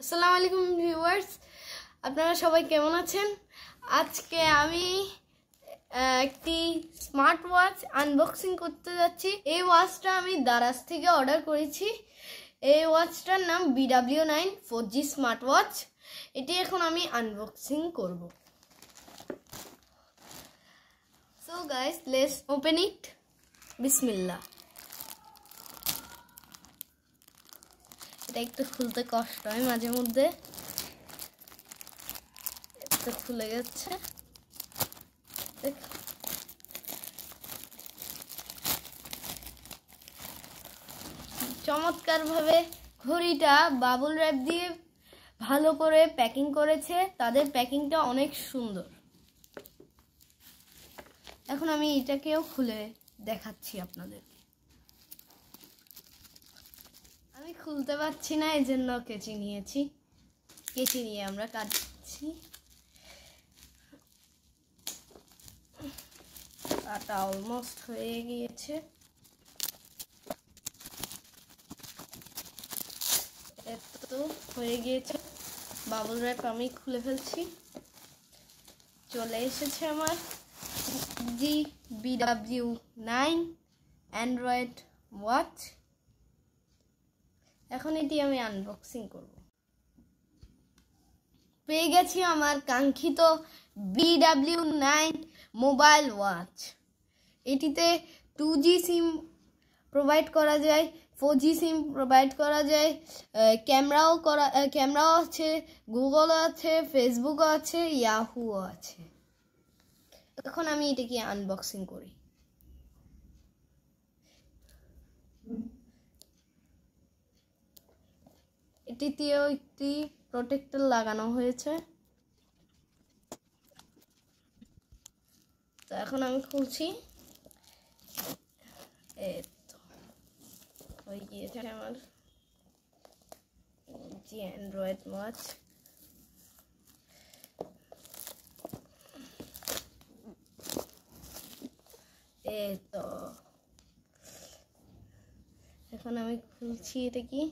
আসসালামু আলাইকুম ভিউয়ার্স, আপনারা সবাই কেমন আছেন? আজকে আমি একটি স্মার্ট ওয়াচ আনবক্সিং করতে যাচ্ছি। এই ওয়াচটা আমি দারাজ থেকে অর্ডার করেছি। এই ওয়াচটার নাম BW9 4G স্মার্ট ওয়াচ। এটি এখন আমি আনবক্সিং করব। So guys, let's open it. বিসমিল্লাহ। এটা একটু খুলতে কষ্ট হয় মাঝে মধ্যে, একটু খুলে গেছে। চমৎকার ভাবে ঘড়িটা বাবুল র্যাপ দিয়ে ভালো করে প্যাকিং করেছে। তাদের প্যাকিংটা অনেক সুন্দর। এখন আমি এটাকেও খুলে দেখাচ্ছি আপনাদের। আমি খুলতে পারছি না, এই জন্য কেচি নিয়েছি। কেচি নিয়ে আমরা কাটছি। কাটা অলমোস্ট হয়ে গিয়েছে। এত হয়ে গিয়েছে। বাবুল র্যাপ আমি খুলে ফেলছি। চলে এসেছে আমার BW9 অ্যান্ড্রয়েড ওয়াচ। এখন এটি আমি আনবক্সিং করব। পেয়ে গেছি আমার কাঙ্ক্ষিত BW9 মোবাইল ওয়াচ। এটিতে 2G সিম প্রোভাইড করা যায়, 4G সিম প্রোভাইড করা যায়, ক্যামেরাও আছে, গুগলও আছে, ফেসবুকও আছে, ইয়াহুও আছে। এখন আমি এটাকে আনবক্সিং করি। এটিতেও একটি প্রোটেক্টর লাগানো হয়েছে। তো এখন আমি খুলছি। হয়ে গিয়েছে আমার অ্যান্ড্রয়েড ওয়াচ। তো এখন আমি খুলছি। এটা কি?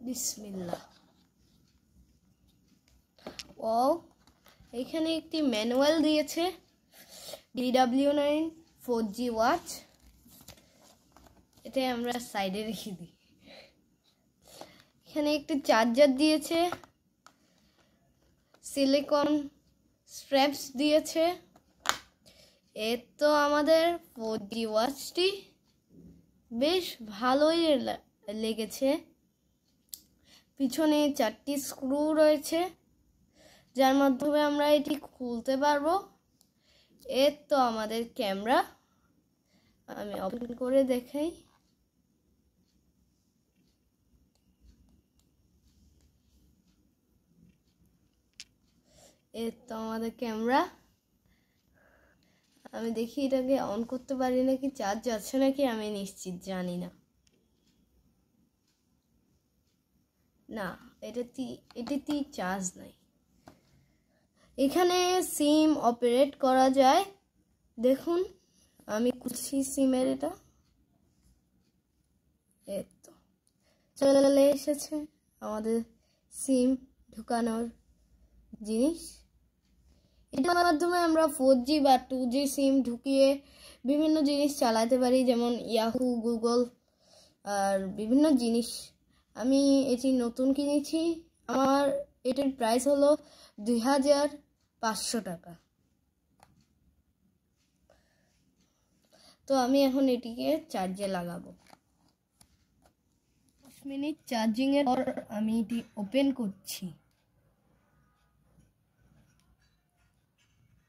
বিসমিল্লাহ। ও, এখানে একটি ম্যানুয়াল দিয়েছে। BW9 4G watch. এটা আমরা সাইডে রেখে দিই। এখানে একটি চার্জার দিয়েছে, সিলিকন স্ট্র্যাপস দিয়েছে। এর তো আমাদের 4G ওয়াচটি বেশ ভালোই লেগেছে। পিছনে 4টি স্ক্রু রয়েছে, যার মাধ্যমে আমরা এটি খুলতে পারবো। এর তো আমাদের ক্যামেরা। আমি ওপেন করে দেখাই। এর তো আমাদের ক্যামেরা। আমি দেখি এটাকে অন করতে পারি নাকি, চার্জ আছে নাকি আমি নিশ্চিত জানি না। না, এটাতে চার্জ নাই। এখানে সিম অপারেট করা যায়। দেখুন, আমি খুলছি সিমের। এটা তো চলে এসেছে আমাদের সিম ঢুকানোর জিনিস। এটার মাধ্যমে আমরা 4G বা 2G সিম ঢুকিয়ে বিভিন্ন জিনিস চালাতে পারি, যেমন ইয়াহু, গুগল আর বিভিন্ন জিনিস। আমি এটি নতুন কিনেছি। আমার এটির প্রাইস হলো 2500 টাকা। তো আমি এখন এটিকে চার্জে লাগাবো। 10 মিনিট চার্জিং এর পর আমি এটি ওপেন করছি।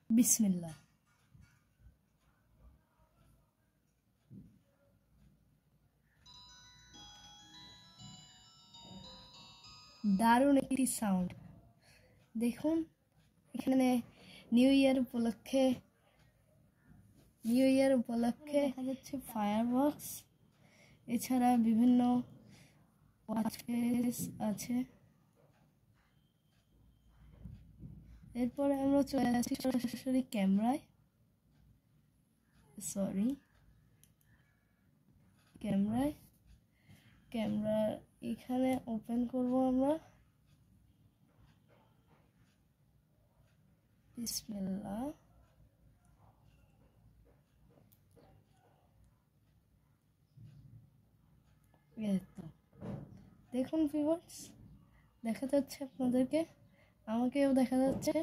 বিসমিল্লাহ। দারুণ একটি সাউন্ড। দেখুন, এখানে নিউ ইয়ার উপলক্ষে দেখা যাচ্ছে ফায়ারওয়ার্কস। এছাড়া বিভিন্ন ওয়াচ ফেস আছে। এরপরে আমরা চলে আসছি সরাসরি ক্যামেরায়। সরি, ক্যামেরা এখানে ওপেন করব আমরা। বিসমিল্লাহ। দেখুন ভিউয়ার্স, দেখা যাচ্ছে আপনাদেরকে, আমাকেও দেখা যাচ্ছে।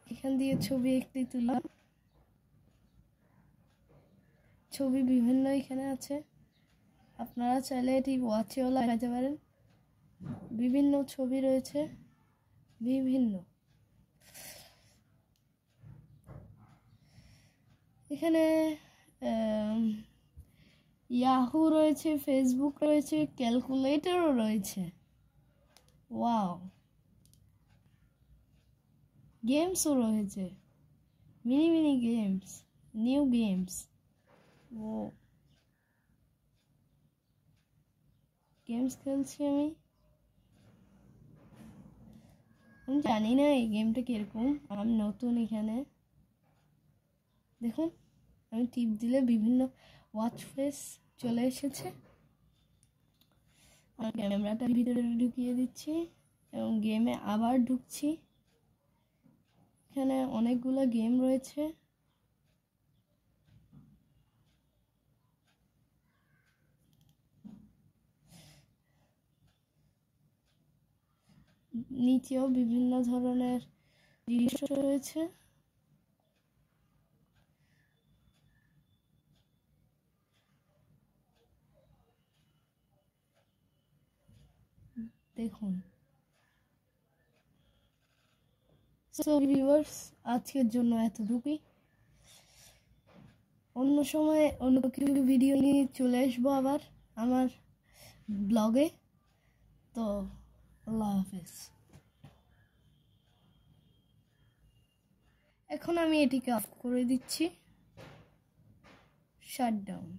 এখান দিয়ে ছবি একটি তুললাম, ছবি বিভিন্ন এখানে আছে, আপনারা চাইলে এটি ওয়াচেও লাগাতে পারেন। বিভিন্ন ছবি রয়েছে, বিভিন্ন। এখানে ইয়াহু রয়েছে, ফেসবুক রয়েছে, ক্যালকুলেটরও রয়েছে। ওয়াও, গেমসও রয়েছে, মিনি গেমস, নিউ গেমস। ও, গেমস খেলছি আমি জানি না এই গেমটা কিরকম, আমি নতুন এখানে। দেখুন, আমি টিপ দিলে বিভিন্ন ওয়াচ ফেস চলে এসেছে। আমি ক্যামেরাটা ভিতরে ঢুকিয়ে দিচ্ছি এবং গেমে আবার ঢুকছি। এখানে অনেকগুলো গেম রয়েছে। নিচেও বিভিন্ন ধরনের জিনিস রয়েছে। দেখুন। সো ভিউয়ার্স, আজকের জন্য এতটুকুই। অন্য সময় অন্য কিছু ভিডিও নিয়ে চলে আসবো আবার আমার ব্লগে। তো আল্লাহ হাফেজ। এখন আমি এটিকে অফ করে দিচ্ছি, শাট ডাউন।